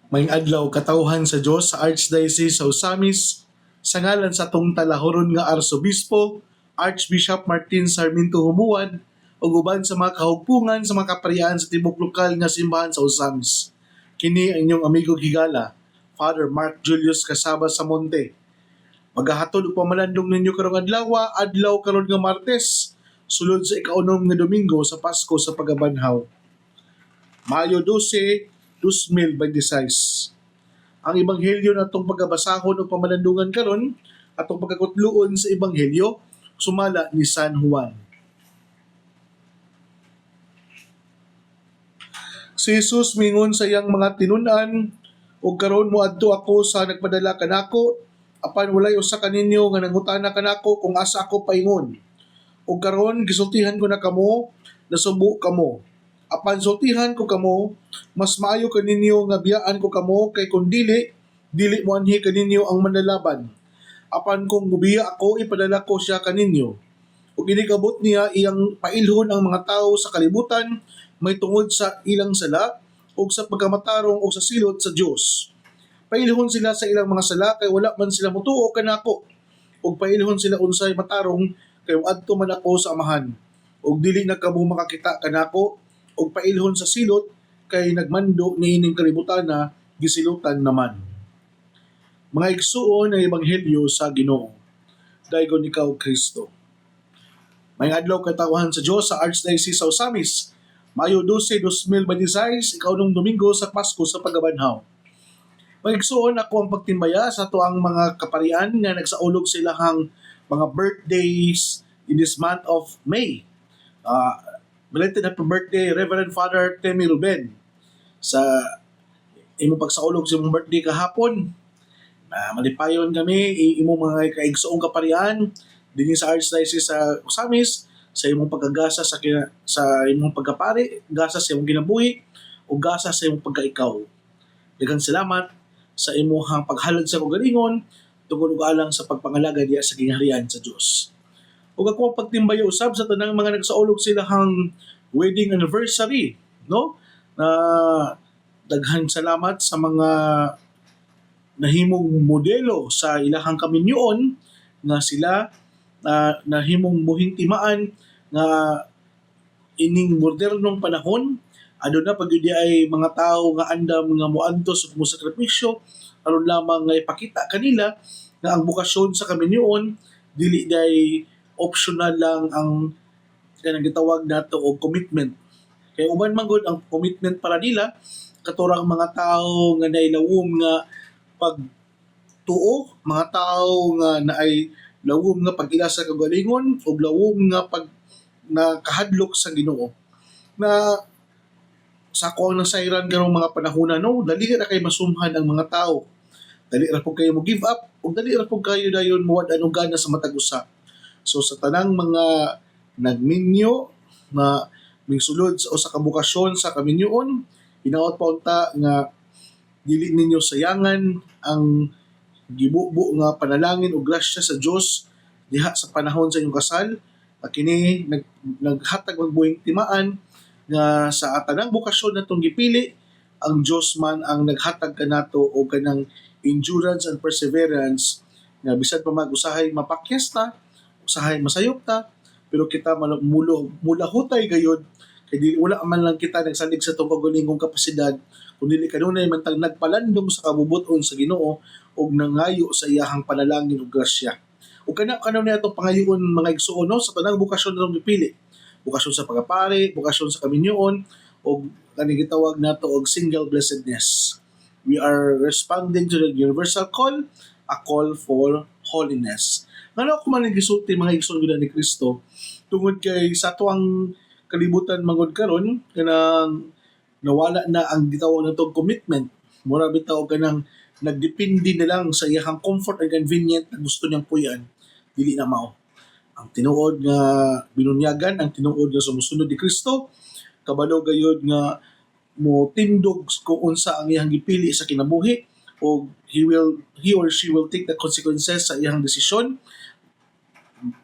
Maayong adlaw katawhan sa Dios sa Archdiocese sa Osamis sa ngalan sa atong talahoron nga Arsobispo Archbishop Martin Sarmiento Humuad ug uban sa mga kahugpungan sa mga kaparian sa tibok lokal nga simbahan sa Osamis. Kini ang inyong amigo higala, Father Mark Julius Casaba Samonte. Magahatod og pamalandong ninyo karong adlaw karon nga Martes, sulod sa ikaunom nga Domingo sa Pasko sa Pagabanhaw. Mayo 12, 2026. Ang ebanghelyo natong pagabasahon o pamalandungan karon atong pagkakutluon sa ebanghelyo sumala ni San Juan. Si Jesus mingon sa iyang mga tinun-an, ug karon moadto ako sa nagpadala kanako, apan walay usa kaninyo nga nangutana kanako kung asa ako paingon. Ug karon gisultihan ko na kamo, nasubo kamo. Apan sultihan ko kamo, mas maayo kaninyo nga biyaan ko kamo kay kung dili mo anhi kaninyo ang manlalaban. Apan kung gubiya ako, ipadala ko siya kaninyo. Ug inikabot niya iyang pailhon ang mga tao sa kalibutan, may tungod sa ilang sala, ug sa pagkamatarong o sa silot sa Dios. Pailhon sila sa ilang mga sala kay wala man sila motuo kanako. Ug pailhon sila unsay matarong kay adto man ako sa amahan. Ug dili na kamo makakita kanako, ug pailhon sa silot kay nagmando niining kalibutan na gisilutan naman. Mga igsuon ng ebanghelyo sa Ginoo. Daygon ikaw Kristo. May adlaw katawhan sa Dios sa Archdiocese sa Osamis. Mayo 12, 2026, ikaunong Domingo sa Pasko sa Pagabanhaw. Magigsuon ako ang pagtimbaya sa tuang mga kaparian nga nagsaulog silahang mga birthdays in this month of May. Belated happy birthday, Reverend Father Temi Ruben. Sa imong pagsaulog sa imong birthday kahapon, malipayon kami, imong mga kaigsuong kaparian, din sa Archdiocese sa Osamis, sa imong pagkagasa sa imong pagkapari, gasa sa imong ginabuhi, o gasa sa imong pagkaikaw. Daghang salamat sa imong paghalad sa kagalingon, tungod og alang sa pagpangalaga diya sa gingharian sa Dios. Ug ako ang pagtimbaya usab sa tanang mga nagsaulog silahang wedding anniversary, no? Daghang salamat sa mga nahimong modelo sa ilahang kaminyoon nga sila nahimong muhing timaan nga ining modernong panahon aduna pag yun ay mga tao nga andam nga moantos ug mosakripisyo aron lamang nga ipakita kanila nga ang bukasyon sa kaminyoon dili day optional lang ang kanang gitawag nato og commitment. Kay uban man gud ang commitment para nila katurang mga tao nga nailawom nga pagtuo, mga tao nga naay lawom nga pag-ila sa kagalingon ug lawom nga pag nakahadlok sa Ginoo. Na sa ako ang nasayran karong mga panahon no, dali ra kay masumhan ang mga tao. Dali ra pud kayo mo give up ug dali ra pud kayo dayon muwad og gana sa matag usa. So sa tanang mga nagminyo na mingsulod sa usa ka bukasyon sa kaminyoon, hinaot pa unta nga dili ninyo sayangan ang gibubo nga panalangin o grasya sa Dios diha sa panahon sa inyong kasal. Kini naghatag og buhing timaan nga sa tanang bukasyon natong gipili, ang Dios man ang naghatag kanato og kanang endurance and perseverance nga bisan pa mag-usahay mapakyas ta, usahay masayop ta, pero kita mulahutay gayud kay di wala man lang kita nagsalig sa tong kagulingong kapasidad kundi kanunay man tang nagpalandong sa kabubuton sa Ginoo ug nangayo sa iyahang panalangin ug grasya. Ug kanunay atong pangayoon mga igsuon no, sa tanang bukasyon natong gipili. Bukasyon sa pagapari, bukasyon sa kaminyoon, ug kaning gitawag nato og single blessedness. We are responding to the universal call, a call for holiness. Ngano ako man gisulti mga igsoon gud ni Kristo tungod kay sa tuang kalibutan mangod karon kanang nawala na ang gitawag natong commitment. Mura bitaw kanang nagdepende na lang sa iyang comfort and convenient na gusto niyang puyan. Dili na mao. Ang tinuod nga binunyagan, ang tinuod nga sumusunod ni Kristo, kabalo gayud nga mo tindog kung unsa ang iyang gipili sa kinabuhi o he or she will take the consequences sa iyang desisyon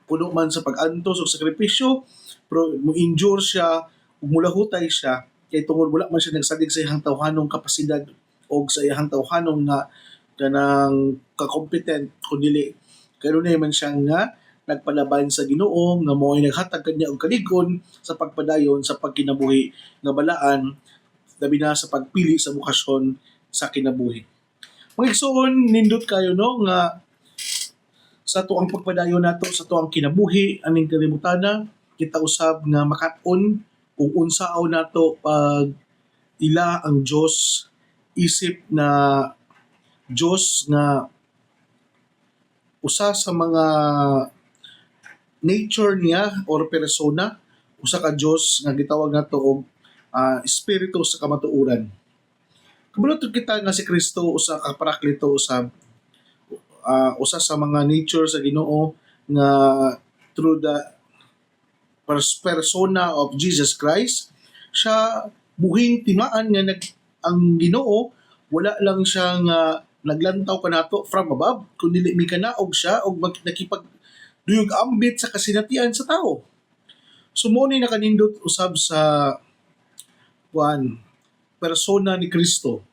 puno man sa pag-antos o sakripisyo pero mo endure siya ug mulahutay siya kay tungod wala man siya nagsalig sa iyang tawhanong kapasidad o sa iyahang tawhanon nga kanang ka-competent kundi kanunay man siya nga nagpalaban sa Ginoo nga mo'y naghatag kanya og kaligon sa pagpadayon sa pagkinabuhi nga balaan labi na sa pagpili sa bukasyon sa kinabuhi. Mga igsoon, nindot kayo no nga sa tuang pagpadayon nato sa tuang kinabuhi aning kalimutana kita usab nga makat-on kung unsaon nato pag ila ang Dios isip na Dios nga usa sa mga nature niya or persona, usa ka Dios nga gitawag nato og espiritu sa kamatuoran. Kabulot kita nga si Kristo usa ka paraklito usa sa mga nature sa Ginoo nga through the persona of Jesus Christ siya buhing timaan nga ang Ginoo wala lang siya nga naglantaw kanato from above kundi mi kanaog siya og nakipag duyog ambit sa kasinatian sa tao. So mo ni nakanindot usab sa persona ni Kristo.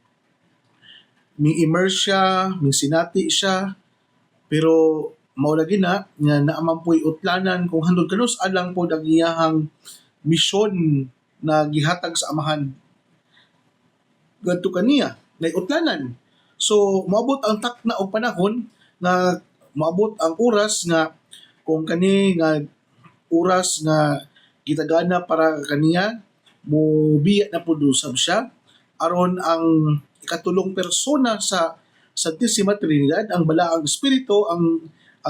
Mi-immerse siya, mi-sinati siya, pero mao lagi na nga naaman po'y utlanan kung handod kanus alang po ang iyahang misyon na gihatag sa amahan gadto kaniya na utlanan. So moabot ang takna og panahon nga moabot ang oras nga kung kani nga oras nga gitagana para kaniya mobiya na pud usab siya aron ang ikatulong persona sa Santisima Trinidad ang balaang espiritu ang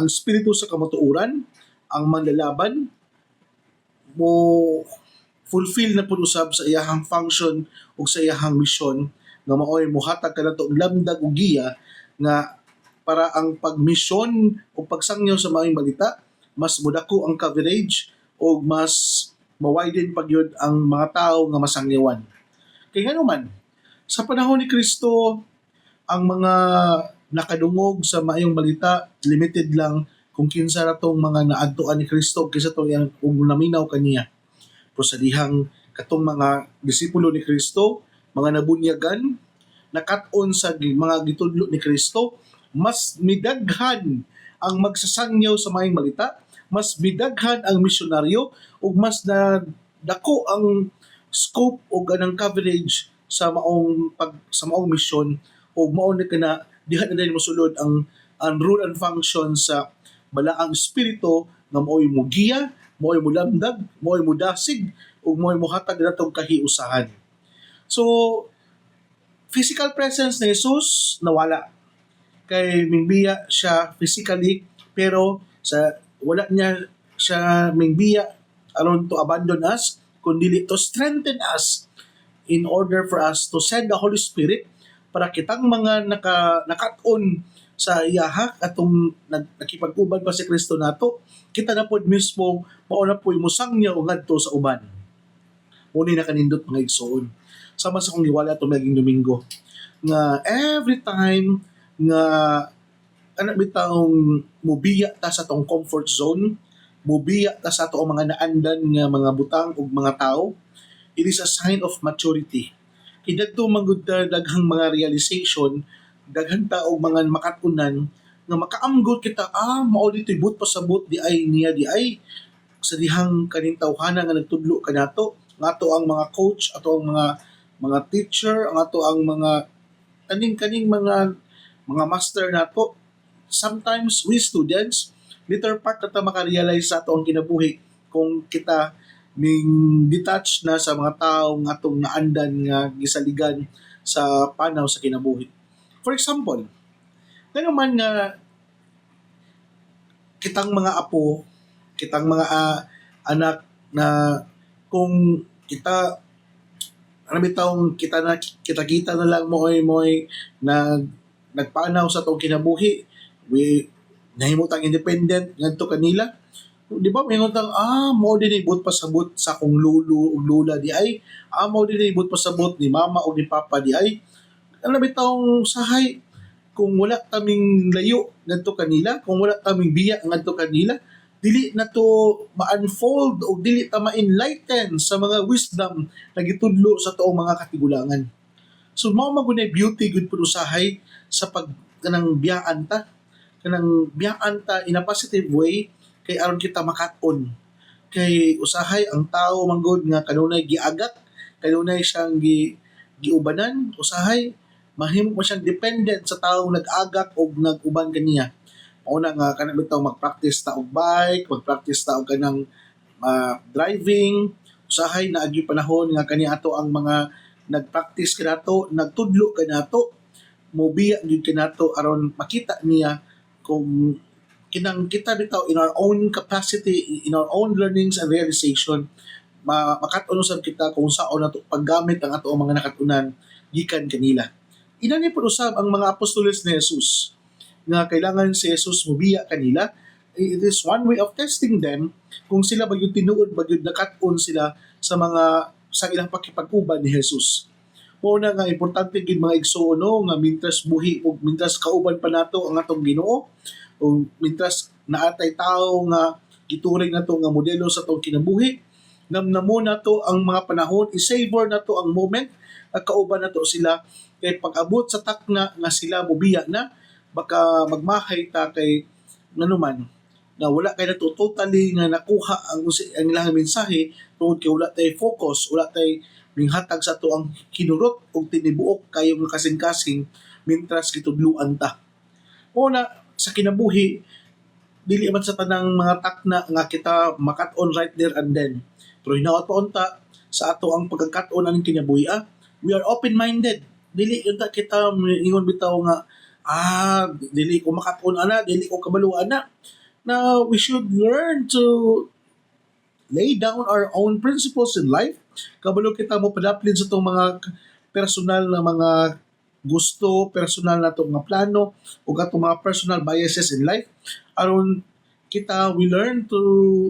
espiritu sa kamatuoran ang manlalaban mo fulfill na pud usab sa iyahang function ug sa iyahang mission nga maoy mohatag kanato og lamdag ug giya nga para ang pagmisyon o pagsangyaw sa maayong balita mas modako ang coverage o mas mawiden pa gyud ang mga tao nga masangyawan. Kay ngano man sa panahon ni Kristo ang mga nakadungog sa maayong balita limited lang kung kinsa ra tong mga naadtuan ni Kristo kinsa tong iyang ug naminaw kaniya. Pero sa dihang katong mga disipulo ni Kristo, mga nabunyagan, nakat-on sa mga gitudlo ni Kristo, mas midaghan ang magsasangyaw sa maayong balita, mas midaghan ang misyonaryo ug mas na dako ang scope o ganang coverage sa maong misyon o mao na kana diha na din mosulod ang role and function sa balaang espiritu nga mao'y mugiya, mao'y mulamdag, mao'y mudasig ug mao'y mohatag natong kahiusahan. So physical presence ni Jesus nawala kay mingbiya siya physically pero sa wala niya siya mingbiya aron to abandon us kundi to strengthen us in order for us to send the Holy Spirit para kitang mga nakat-on sa iyaha atong nakipag-uban pa si Kristo nato kita na pod mismo mao na po'y musangyaw ngadto sa uban. Muni na kanindot mga igsoon sama sa kong giwala itong naging Domingo nga every time nga bitawng mubiya ta sa tong comfort zone, mubiya ta sa atong mga naandan nga mga butang ug mga tao, it is a sign of maturity. Kidadto manggod daghang mga realization, daghan ta og mga makatunan nga makaamgod kita mao dito'y but pasabot di ay niya di ay sa dihang kaning tawhana nga nagtudlo kanato nga ato ang mga coach, ato ang mga teacher, ang ato ang mga kaning mga master nato. Sometimes we students later part na ta makarealize sa ato ang kinabuhi kung kita ning detach na sa mga tao nga atong naandan nga gisaligan sa panaw sa kinabuhi. For example, ngano man nga kitang mga apo, kitang mga anak na kung kita kita na lang mo'y nagpanaw sa tong kinabuhi we nahimutang independent ngadto kanila di ba may ngutang mao din ibot pasabot sa akong lolo ug lola di ay mao din ibot pasabot ni mama ug ni papa di ay ano bitawng sahay kung wala kaming layo ngadto kanila kung wala kaming biya ngadto kanila dili na to ma-unfold o dili ta ma-enlighten sa mga wisdom na gitudlo sa tuong mga katigulangan. So mao magunay beauty gud pud usahay sa pag kanang biyaan ta in a positive way kay aron kita makat-on. Kay usahay ang tao manggod nga kanunay giagak, kanunay siyang giubanan, usahay mahimo mo siyang dependent sa taong nag-agak o nag-uban kaniya. Una nga kanang bitaw mag-practice ta og bike, mag-practice ta og kanang driving, usahay na agi panahon nga kani ato ang mga nag-practice kanato, nagtudlo kanato, mobiya gyud kanato aron makita niya kung kinang kita bitaw in our own capacity, in our own learnings and realization, makat-on usab kita kung saan nato paggamit ang ato mga nakatunan gikan kanila. Inani pud usab ang mga apostoles ni Jesus nga kailangan si Jesus mobiya kanila. It is one way of testing them kung sila ba yung tinuod ba yung nakat-on sila sa ilang pakipag-uban ni Jesus. Una nga importante gid mga igsoon no nga mintras buhi ug mintras kauban pa nato ang atong Ginoo o mintras naatay tao nga gituring nato nga modelo sa atong kinabuhi, namnamo nato ang mga panahon, i-savor nato ang moment at kauban nato sila kay pag-abot sa takna nga sila mobiya na baka magmahay ta kay nanuman na wala kay nato totally nga nakuha ang ilang mensahe tungod kay wala tay focus, wala tay minghatag sa ato ang kinurot ug tinibuok kayo nga kasing-kasing mintras gitudluan ta. Una sa kinabuhi dili man sa tanang mga takna nga kita makat-on right there and then. Pero hinaot pa unta sa ato ang pagkakat-on aning kinabuhi we are open-minded. Dili unta kita ingon bitaw nga dili ko makat-on ana, dili ko kabalo ana. Now we should learn to lay down our own principles in life. Kabalo kita mo padaplin sa itong mga personal na mga gusto, personal na itong mga plano, o itong mga personal biases in life. Aron kita, we learn to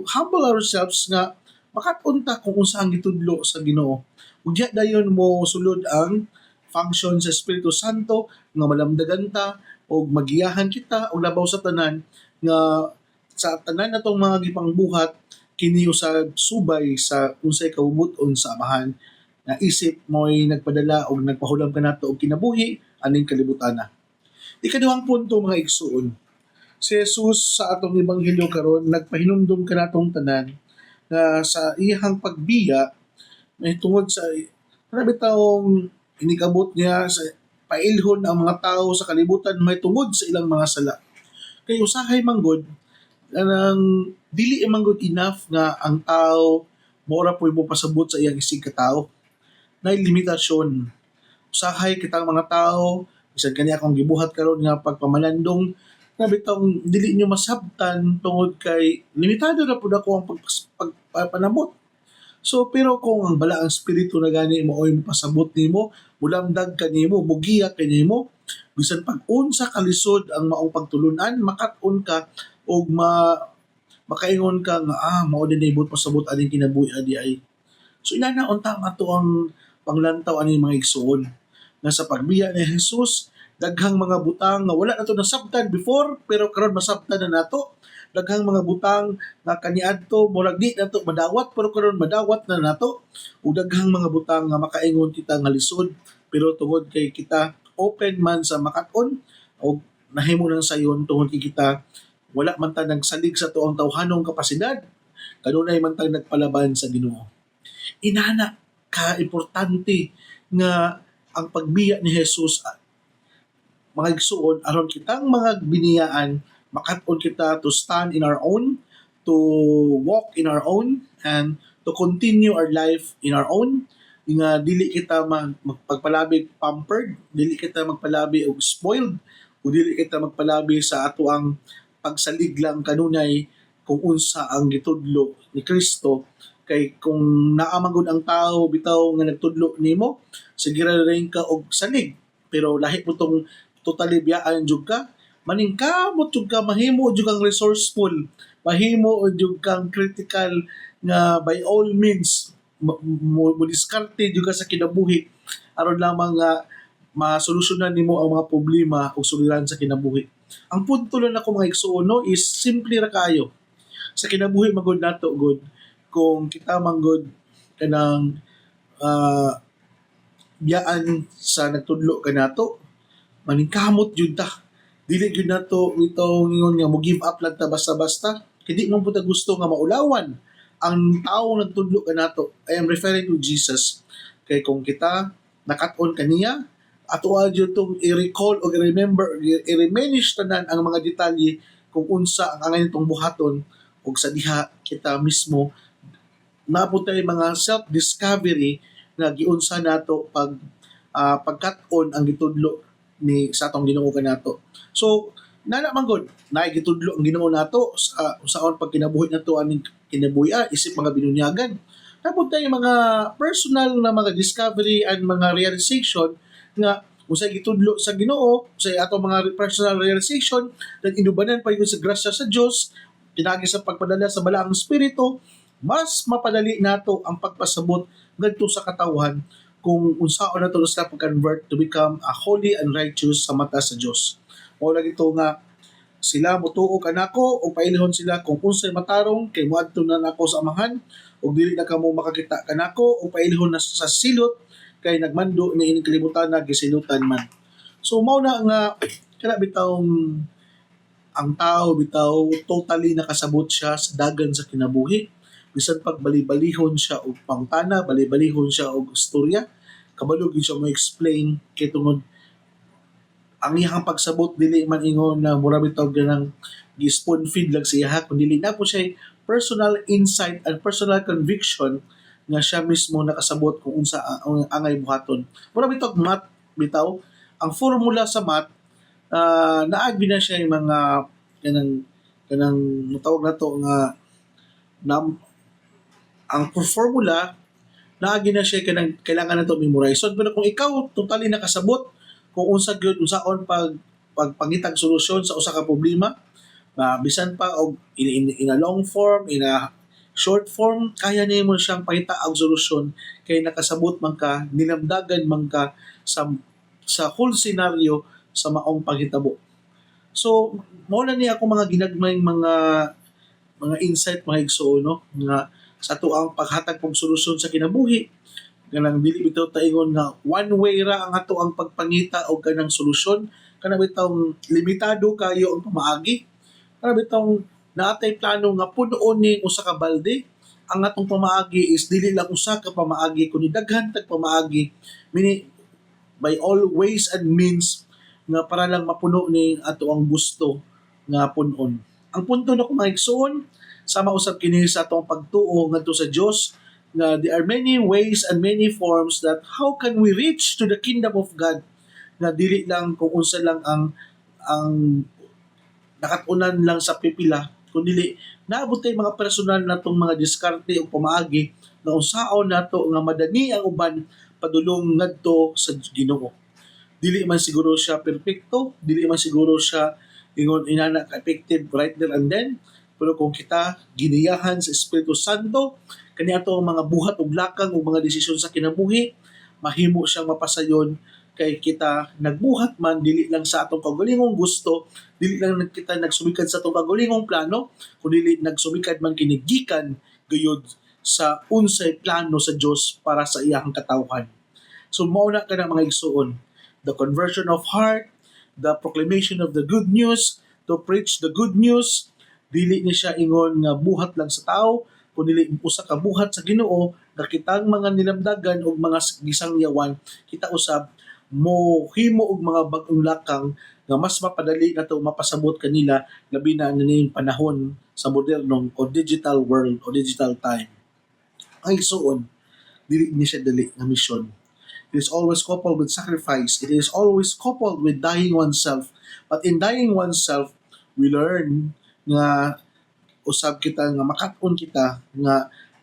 humble ourselves nga makapunta kung saan gitudlo sa Ginoo. Ug diya dayon mo sulod ang function sa Espiritu Santo nga malamdagan ta o magiyahan kita o labaw sa tanan nga sa tanan natong mga gipangbuhat kini usab subay sa unsay kawumuton sa amahan na isip mo'y nagpadala o nagpahulam ka nato og kinabuhi aning kalibutana. Ikaduhang punto mga igsuon. Si Jesus sa atong ebanghelyo karon nagpahinumdum kanatong tanan na sa iyang pagbiya may tungod sa bitaw inikabot niya sa pailhon ang mga tao sa kalibutan may tungod sa ilang mga sala. Kay usahay manggod anang dili manggod enough nga ang tao mora po'y mo pasabot sa iyang isig ka tao. Nay limitasyon. Usahay kitang mga tao bisan kani akong gibuhat karon nga pagpamalandong na bitong dili nyo masabtan tungod kay limitado na pud ako ang pagpanamot. So pero kung ang bala ang espiritu na gani mo oy pasabot nimo, mulamdag kanimo, mugiya kanimo, bisan pag unsa kalisod ang maong pagtulunan, makat-on ka og makaingon ka nga mao din ibot pasabot aning kinabuhi adi ay. So inana unta ato ang panglantaw ani mga igsoon nga sa pagbiya ni Jesus daghang mga butang nga wala nato nasabtan before pero karon masabtan na nato. Daghang mga butang nga kaniadto murag di nato madawat pero karon madawat na nato. Ug daghang mga butang nga makaingon kita nga lisod pero tungod kay kita open man sa makat-on o nahimo nang sayon tungod kay kita wala man ta nagsalig sa tuong tawhanong kapasidad kanunay man ta nagpalaban sa Ginoo. Inana ka importante nga ang pagbiya ni Jesus mga igsuon aron kitang mga biniyaan makat-on kita to stand in our own, to walk in our own, and to continue our life in our own. Nga dili kita magpagpalabi pampered, dili kita magpalabi og spoiled, o dili kita magpalabi sa ato ang pagsalig lang kanunay kung unsa ang gitudlo ni Kristo. Kay kung naamagod ang tao bitaw nga nagtudlo nimo, sige ra rin ka og salig. Pero lahi mo tong totally biyaan jud ka, maningkamot jud ka, mahimo jud kang resourceful, mahimo jud kang critical nga by all means mo diskarte jud ka sa kinabuhi aron lamang nga masolusyonan nimo ang mga problema o suliran sa kinabuhi. Ang punto lang ako mga igsuon no is simple ra kaayo. Sa kinabuhi magud nato good kung kita manggod kanang biyaan sa nagtudlo kanato, maningkamot jud ta. Dili gyud nato itong ingon nga mo give up lang ta basta-basta. Kay di man pud ta gusto nga maulawan ang tao nagtudlo kanato. I am referring to Jesus. Kay kung kita nakat-on kaniya, ato adyo itong i-recall o i-remember, i-reminisce tanan ang mga detalye kung unsa ang angay nitong buhaton ug sa diha kita mismo naabot tayo mga self-discovery na giunsa nato pagkat-on ang gitudlo ni sa atong Ginoo kanato. So, nana man gud, naay gitudlo ang Ginoo nato sa usaon pag kinabuhi nato aning kinabuhi isip mga binunyagan. Naabot tayo mga personal na mga discovery and mga realization nga usay gitudlo sa Ginoo, usay atong mga personal realization nag inubanan pa sa grasya sa Dios, pinagi sa pagpadala sa balaang espiritu, mas mapadali nato ang pagpasabot ngadto sa katawhan kung unsaon nato sa pag-convert to become a holy and righteous sa mata sa Dios. Mao lang ito nga sila motuo kanako o pailihon sila kung unsay matarong kay moadto na nako sa amahan ug dili na kamo makakita kanako o pailihon na sa silot kay nagmando ni ining kalibutan na gisilutan man. So mao na nga kana bitawng ang tao bitaw totally nakasabot siya sa dagan sa kinabuhi. Bisan pag bali-balihon siya og pangtana, bali-balihon siya og istorya, kabalo gyud siya mo explain kay tungod ang iyang pagsabot dili man ingon na mura bitaw ganang gi-spoon feed lang siya kundi dili na po siya personal insight and personal conviction nga siya mismo nakasabot kung unsa ang angay buhaton. Mura bitaw math bitaw ang formula sa math naagi na siya yung mga kanang matawag na to nga na, ang formula naagi na siya kanang kailangan na to memorize. So, pero kung ikaw totally nakasabot kung unsa gyud unsaon pagpangitag solusyon sa usa ka problema, bisan pa og in a long form, in a short form, kaya nimo siyang pangita og solusyon kay nakasabot man ka, nilamdagan man ka sa whole scenario sa maong paghitabo. So, mao na ni ako mga ginagmayng mga insight mga igsoon no nga sa tuang paghatag og solusyon sa kinabuhi kanang dili bitaw ta ingon nga one way ra ang ato ang pagpangita og kanang solusyon kanang bitawng limitado kayo ang pamaagi kanang bitawng naatay plano nga punuon ni usa ka balde ang atong pamaagi is dili lang usa ka pamaagi kundi daghan tag pamaagi mini by all ways and means nga para lang mapuno ni ato ang gusto nga punon. Ang punto na kung maigsoon, sama usab kini sa atong pagtuo ngadto sa Dios na there are many ways and many forms that how can we reach to the kingdom of God na dili lang kung unsa lang ang nakatunan lang sa pipila kundi naabot tay mga personal natong mga diskarte o pamaagi na unsaon nato nga madani ang uban padulong ngadto sa Ginoo. Dili man siguro siya perfecto, dili man siguro siya ingon inana ka effective right there and then, pero kung kita giniyahan sa Espiritu Santo, kani ato ang mga buhat ug lakang ug mga desisyon sa kinabuhi, mahimo siyang mapasayon kay kita nagbuhat man dili lang sa atong kaugalingong gusto, dili lang kita nagsumikad sa atong kaugalingong plano, kundi nagsumikad man kini gikan gayud sa unsay plano sa Dios para sa iyang katawhan. So mao na kana mga igsuon, the conversion of heart, the proclamation of the good news, to preach the good news, dili ni siya ingon nga buhat lang sa tao, kundi usa ka buhat sa Ginoo nga kitang mga nilamdagan og mga gisangyawan, kita usab mo himo og mga bag-ong lakang nga mas mapadali nato mapasabot kanila labi na ning panahon sa modernong o digital world o digital time. Ay suon, dili ni siya dali nga mission. It is always coupled with sacrifice. It is always coupled with dying oneself. But in dying oneself, we learn nga usab kita nga makat-on kita nga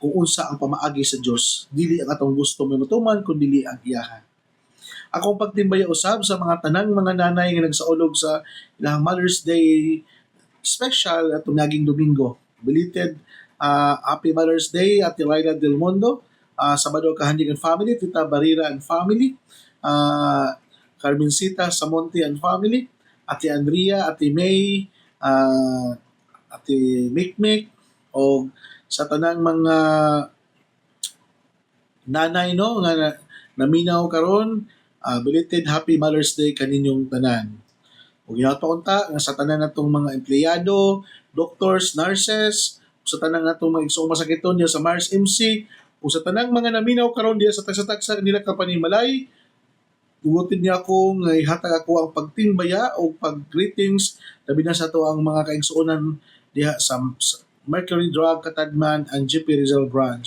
kung unsa ang pamaagi sa Dios. Dili ang atong gusto matuman kundi dili ang iyaha. Akong pagtimbaya usab sa mga tanang mga nanay nga nagsaulog sa ilang Mother's Day special at naging Domingo. Belated Happy Mother's Day at Laila Del Mundo. Sabado Kahandig and family, Tita Barira and family, Carmencita Samonte and family, Ate Andrea, Ate May, Ate Mikmik, o sa tanang mga nanay no nga naminaw karon, belated Happy Mother's Day kaninyong tanan. Ug ginaot pa unta nga sa tanan natong mga empleyado, doctors, nurses, sa tanang natong mga igsoong masakiton diya sa Mars MC, ug sa tanang mga naminaw karon diya sa tagsa-tagsa nila kapanimalay, tugutin niya ako nga ihatag ako ang pagtimbaya o pag-greetings labi na sa to ang mga kaigsuonan diha sa Mercury Drug Katadman and GP Rizal Branch.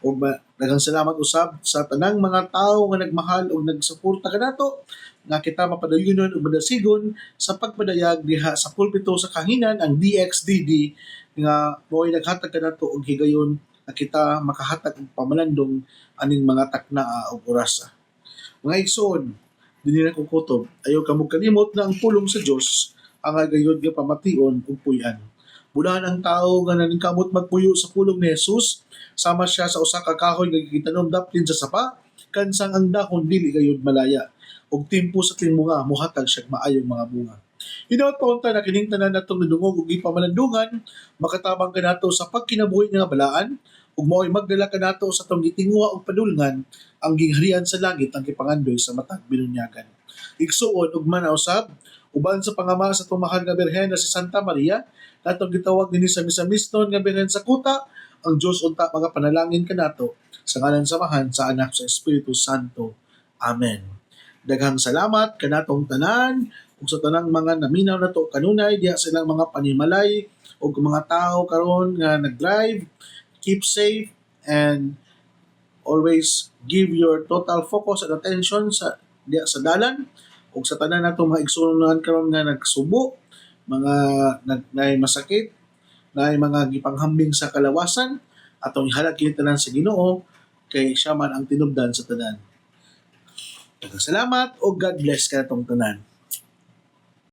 O daghang salamat usab sa tanang mga tao nga nagmahal o nagsuporta kanato nga kita mapadayunon o madasigon sa pagpadayag diha sa pulpito sa kahinan ang DXDD nga mo'y naghatag kanato og higayon na kita makahatag og pamalandong aning mga taknaa o orasa. Mga igsoon, dinhi na kong kutob, ayaw ka kalimot na ang pulong sa Dios ang gayud nga pamation ug puy-an. Budahan ang tao nga naningkamot magpuyo sa pulong ni Jesus, sama siya sa usa ka kahoy nga gitanom daplin sa sapa, kansang ang dahon dili gayud malaya. Og timpo sa timunga muhatag siya maayong mga bunga. Hinaut pa unta na kining tanan natong nadungog ug ipamalandungan, makatabang kanato sa pagkinabuhi nga balaan, ug mao'y magdala kanato sa tong gitinguha og padulngan ang gingharian sa langit ang kipangandoy sa matag binunyagan. Igsuon ug manaw usab uban sa pangama sa tumahal nga birhen na si Santa Maria, natong gitawag dinhi sa misamiston nga birhen sa kuta, ang Dios unta mga panalangin kanato sa ngalan samahan sa anak sa Espiritu Santo. Amen. Daghang salamat kanatong tanan ug sa tanang mga naminaw nato kanunay diha sa ilang mga panimalay ug mga tao karon nga nag-drive. Keep safe and always give your total focus and attention sa diha sa dalan ug sa tanan natong mga igsuonan karon nga nagsubo, mga nay masakit, nay mga gipanghambing sa kalawasan, atong ihalad kini tanan sa Ginoo kay siya man ang tinubdan sa tanan. Salamat o God bless ka natong tanan.